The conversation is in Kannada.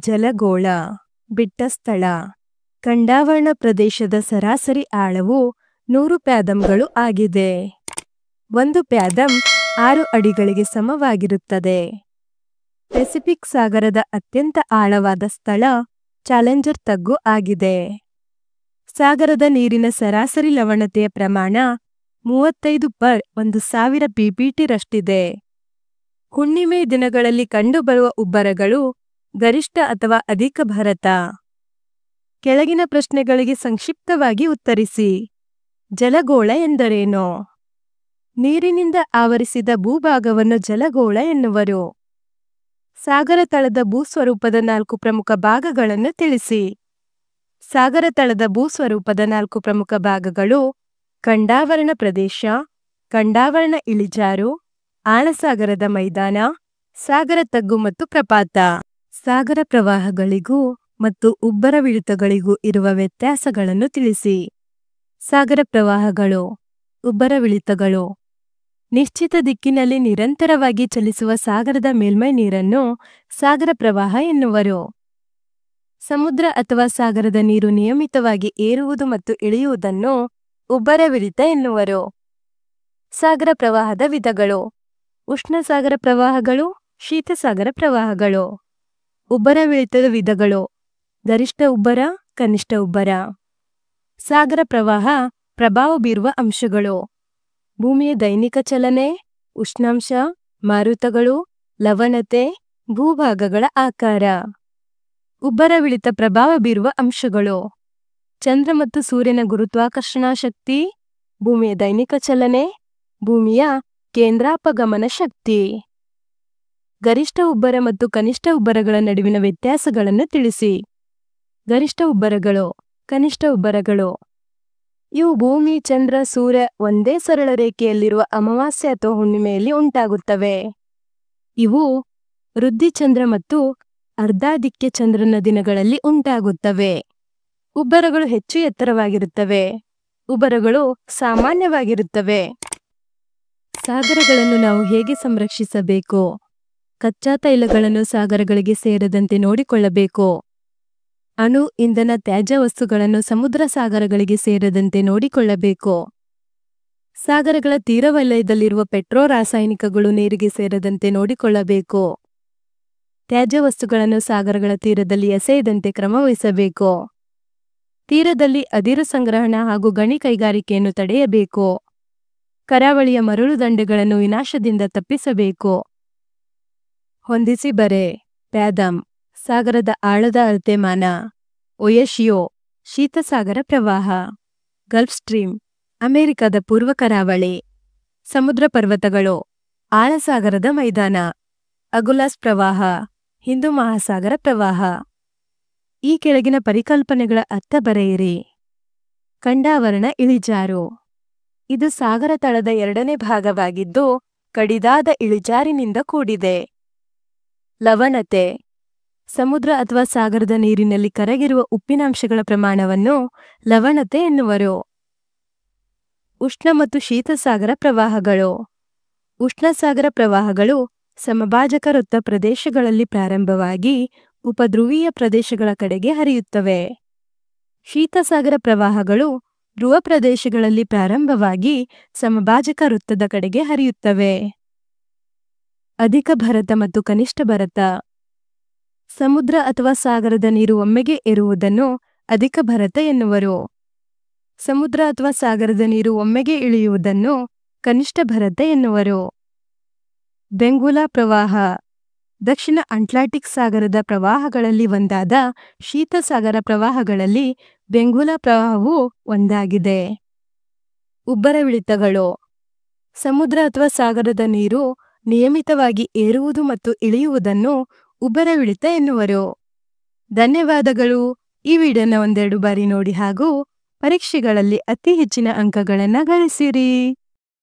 ಜಲಗೋಳ ಬಿಟ್ಟ ಸ್ಥಳ. ಖಂಡಾವರ್ಣ ಪ್ರದೇಶದ ಸರಾಸರಿ ಆಳವು 100 ಪ್ಯಾದಮ್ಗಳು ಆಗಿದೆ. 1 ಪ್ಯಾದಮ್ 6 ಅಡಿಗಳಿಗೆ ಸಮವಾಗಿರುತ್ತದೆ. ಪೆಸಿಫಿಕ್ ಸಾಗರದ ಅತ್ಯಂತ ಆಳವಾದ ಸ್ಥಳ ಚಾಲೆಂಜರ್ ತಗ್ಗು ಆಗಿದೆ. ಸಾಗರದ ನೀರಿನ ಸರಾಸರಿ ಲವಣತೆಯ ಪ್ರಮಾಣ 35/1000 ppt ರಷ್ಟಿದೆ. ಹುಣ್ಣಿಮೆ ದಿನಗಳಲ್ಲಿ ಕಂಡುಬರುವ ಉಬ್ಬರಗಳು ಗರಿಷ್ಠ ಅಥವಾ ಅಧಿಕ ಭಾರತ. ಕೆಳಗಿನ ಪ್ರಶ್ನೆಗಳಿಗೆ ಸಂಕ್ಷಿಪ್ತವಾಗಿ ಉತ್ತರಿಸಿ. ಜಲಗೋಳ ಎಂದರೇನು? ನೀರಿನಿಂದ ಆವರಿಸಿದ ಭೂಭಾಗವನ್ನು ಜಲಗೋಳ ಎನ್ನುವರು. ಸಾಗರ ತಳದ ಭೂಸ್ವರೂಪದ 4 ಪ್ರಮುಖ ಭಾಗಗಳನ್ನು ತಿಳಿಸಿ. ಸಾಗರ ತಳದ ಭೂಸ್ವರೂಪದ 4 ಪ್ರಮುಖ ಭಾಗಗಳು ಖಂಡಾವರ್ಣ ಪ್ರದೇಶ, ಖಂಡಾವರ್ಣ ಇಳಿಜಾರು, ಆಳಸಾಗರದ ಮೈದಾನ, ಸಾಗರ ತಗ್ಗು ಮತ್ತು ಪ್ರಪಾತ. ಸಾಗರ ಪ್ರವಾಹಗಳಿಗೂ ಮತ್ತು ಉಬ್ಬರವಿಳಿತಗಳಿಗೂ ಇರುವ ವ್ಯತ್ಯಾಸಗಳನ್ನು ತಿಳಿಸಿ. ಸಾಗರ ಪ್ರವಾಹಗಳು, ಉಬ್ಬರವಿಳಿತಗಳು. ನಿಶ್ಚಿತ ದಿಕ್ಕಿನಲ್ಲಿ ನಿರಂತರವಾಗಿ ಚಲಿಸುವ ಸಾಗರದ ಮೇಲ್ಮೈ ನೀರನ್ನು ಸಾಗರ ಪ್ರವಾಹ ಎನ್ನುವರು. ಸಮುದ್ರ ಅಥವಾ ಸಾಗರದ ನೀರು ನಿಯಮಿತವಾಗಿ ಏರುವುದು ಮತ್ತು ಇಳಿಯುವುದನ್ನು ಉಬ್ಬರವಿಳಿತ ಎನ್ನುವರು. ಸಾಗರ ಪ್ರವಾಹದ ವಿಧಗಳು: ಉಷ್ಣಸಾಗರ ಪ್ರವಾಹಗಳು, ಶೀತಸಾಗರ ಪ್ರವಾಹಗಳು. ಉಬ್ಬರವಿಳಿತದ ವಿಧಗಳು: ಗರಿಷ್ಠ ಉಬ್ಬರ, ಕನಿಷ್ಠ ಉಬ್ಬರ. ಸಾಗರ ಪ್ರವಾಹ ಪ್ರಭಾವ ಬೀರುವ ಅಂಶಗಳು: ಭೂಮಿಯ ದೈನಿಕ ಚಲನೆ, ಉಷ್ಣಾಂಶ, ಮಾರುತಗಳು, ಲವಣತೆ, ಭೂಭಾಗಗಳ ಆಕಾರ. ಉಬ್ಬರವಿಳಿತ ಪ್ರಭಾವ ಬೀರುವ ಅಂಶಗಳು: ಚಂದ್ರ ಮತ್ತು ಸೂರ್ಯನ ಗುರುತ್ವಾಕರ್ಷಣಾ ಶಕ್ತಿ, ಭೂಮಿಯ ದೈನಿಕ ಚಲನೆ, ಭೂಮಿಯ ಕೇಂದ್ರಾಪಗಮನ ಶಕ್ತಿ. ಗರಿಷ್ಠ ಉಬ್ಬರ ಮತ್ತು ಕನಿಷ್ಠ ಉಬ್ಬರಗಳ ನಡುವಿನ ವ್ಯತ್ಯಾಸಗಳನ್ನು ತಿಳಿಸಿ. ಗರಿಷ್ಠ ಉಬ್ಬರಗಳು, ಕನಿಷ್ಠ ಉಬ್ಬರಗಳು. ಇವು ಭೂಮಿ, ಚಂದ್ರ, ಸೂರ್ಯ ಒಂದೇ ಸರಳ ರೇಖೆಯಲ್ಲಿರುವ ಅಮಾವಾಸ್ಯೆ ಅಥವಾ ಹುಣ್ಣಿಮೆಯಲ್ಲಿ ಉಂಟಾಗುತ್ತವೆ. ಇವು ವೃದ್ಧಿಚಂದ್ರ ಮತ್ತು ಅರ್ಧಾಧಿಕ್ಯ ಚಂದ್ರನ ದಿನಗಳಲ್ಲಿ ಉಂಟಾಗುತ್ತವೆ. ಉಬ್ಬರಗಳು ಹೆಚ್ಚು ಎತ್ತರವಾಗಿರುತ್ತವೆ. ಉಬ್ಬರಗಳು ಸಾಮಾನ್ಯವಾಗಿರುತ್ತವೆ. ಸಾಗರಗಳನ್ನು ನಾವು ಹೇಗೆ ಸಂರಕ್ಷಿಸಬೇಕು? ಕಚ್ಚಾ ತೈಲಗಳನ್ನು ಸಾಗರಗಳಿಗೆ ಸೇರದಂತೆ ನೋಡಿಕೊಳ್ಳಬೇಕು. ಅಣು ಇಂಧನ ತ್ಯಾಜ್ಯ ವಸ್ತುಗಳನ್ನು ಸಮುದ್ರ ಸಾಗರಗಳಿಗೆ ಸೇರದಂತೆ ನೋಡಿಕೊಳ್ಳಬೇಕು. ಸಾಗರಗಳ ತೀರವಲಯದಲ್ಲಿರುವ ಪೆಟ್ರೋ ರಾಸಾಯನಿಕಗಳು ನೀರಿಗೆ ಸೇರದಂತೆ ನೋಡಿಕೊಳ್ಳಬೇಕು. ತ್ಯಾಜ್ಯ ವಸ್ತುಗಳನ್ನು ಸಾಗರಗಳ ತೀರದಲ್ಲಿ ಎಸೆಯದಂತೆ ಕ್ರಮವಹಿಸಬೇಕು. ತೀರದಲ್ಲಿ ಅದಿರು ಸಂಗ್ರಹಣಾ ಹಾಗೂ ಗಣಿ ಕೈಗಾರಿಕೆಯನ್ನು ತಡೆಯಬೇಕು. ಕರಾವಳಿಯ ಮರಳು ದಂಡೆಗಳನ್ನು ವಿನಾಶದಿಂದ ತಪ್ಪಿಸಬೇಕು. ಹೊಂದಿಸಿ ಬರೆ. ಪ್ಯಾದಮ್ ಸಾಗರದ ಆಳದ ಅಳತೆಮಾನ. ಒಯಶಿಯೋ ಶೀತಸಾಗರ ಪ್ರವಾಹ. ಗಲ್ಫ್ ಸ್ಟ್ರೀಮ್ ಅಮೆರಿಕದ ಪೂರ್ವ ಕರಾವಳಿ. ಸಮುದ್ರ ಪರ್ವತಗಳು. ಆಳಸಾಗರದ ಮೈದಾನ. ಅಗುಲಾಸ್ ಪ್ರವಾಹ ಹಿಂದೂ ಮಹಾಸಾಗರ ಪ್ರವಾಹ. ಈ ಕೆಳಗಿನ ಪರಿಕಲ್ಪನೆಗಳ ಅರ್ಥ ಬರೆಯಿರಿ. ಖಂಡಾವರ್ಣ ಇಳಿಜಾರು. ಇದು ಸಾಗರ ತಳದ 2ನೇ ಭಾಗವಾಗಿದ್ದು ಕಡಿದಾದ ಇಳಿಜಾರಿನಿಂದ ಕೂಡಿದೆ. ಲವಣತೆ ಸಮುದ್ರ ಅಥವಾ ಸಾಗರದ ನೀರಿನಲ್ಲಿ ಕರಗಿರುವ ಉಪ್ಪಿನಾಂಶಗಳ ಪ್ರಮಾಣವನ್ನು ಲವಣತೆ ಎನ್ನುವರು. ಉಷ್ಣ ಮತ್ತು ಶೀತಸಾಗರ ಪ್ರವಾಹಗಳು. ಉಷ್ಣಸಾಗರ ಪ್ರವಾಹಗಳು ಸಮಭಾಜಕ ವೃತ್ತ ಪ್ರದೇಶಗಳಲ್ಲಿ ಪ್ರಾರಂಭವಾಗಿ ಉಪಧ್ರುವೀಯ ಪ್ರದೇಶಗಳ ಕಡೆಗೆ ಹರಿಯುತ್ತವೆ. ಶೀತಸಾಗರ ಪ್ರವಾಹಗಳು ಧ್ರುವ ಪ್ರದೇಶಗಳಲ್ಲಿ ಪ್ರಾರಂಭವಾಗಿ ಸಮಭಾಜಕ ವೃತ್ತದ ಕಡೆಗೆ ಹರಿಯುತ್ತವೆ. ಅಧಿಕ ಭರತ ಮತ್ತು ಕನಿಷ್ಠ ಭರತ. ಸಮುದ್ರ ಅಥವಾ ಸಾಗರದ ನೀರು ಒಮ್ಮೆಗೆ ಏರುವುದನ್ನು ಅಧಿಕ ಭರತ ಎನ್ನುವರು. ಸಮುದ್ರ ಅಥವಾ ಸಾಗರದ ನೀರು ಒಮ್ಮೆಗೆ ಇಳಿಯುವುದನ್ನು ಕನಿಷ್ಠ ಭರತ ಎನ್ನುವರು. ಬೆಂಗುಲಾ ಪ್ರವಾಹ ದಕ್ಷಿಣ ಅಟ್ಲಾಂಟಿಕ್ ಸಾಗರದ ಪ್ರವಾಹಗಳಲ್ಲಿ ಒಂದಾದ ಶೀತಸಾಗರ ಪ್ರವಾಹಗಳಲ್ಲಿ ಬೆಂಗುಲಾ ಪ್ರವಾಹವು ಒಂದಾಗಿದೆ. ಉಬ್ಬರವಿಳಿತಗಳು. ಸಮುದ್ರ ಅಥವಾ ಸಾಗರದ ನೀರು ನಿಯಮಿತವಾಗಿ ಏರುವುದು ಮತ್ತು ಇಳಿಯುವುದನ್ನು ಉಬ್ಬರವಿಳಿತ ಎನ್ನುವರು. ಧನ್ಯವಾದಗಳು. ಈ ವಿಡಿಯೋನ ಒಂದೆರಡು ಬಾರಿ ನೋಡಿ ಹಾಗೂ ಪರೀಕ್ಷೆಗಳಲ್ಲಿ ಅತಿ ಹೆಚ್ಚಿನ ಅಂಕಗಳನ್ನು ಗಳಿಸಿರಿ.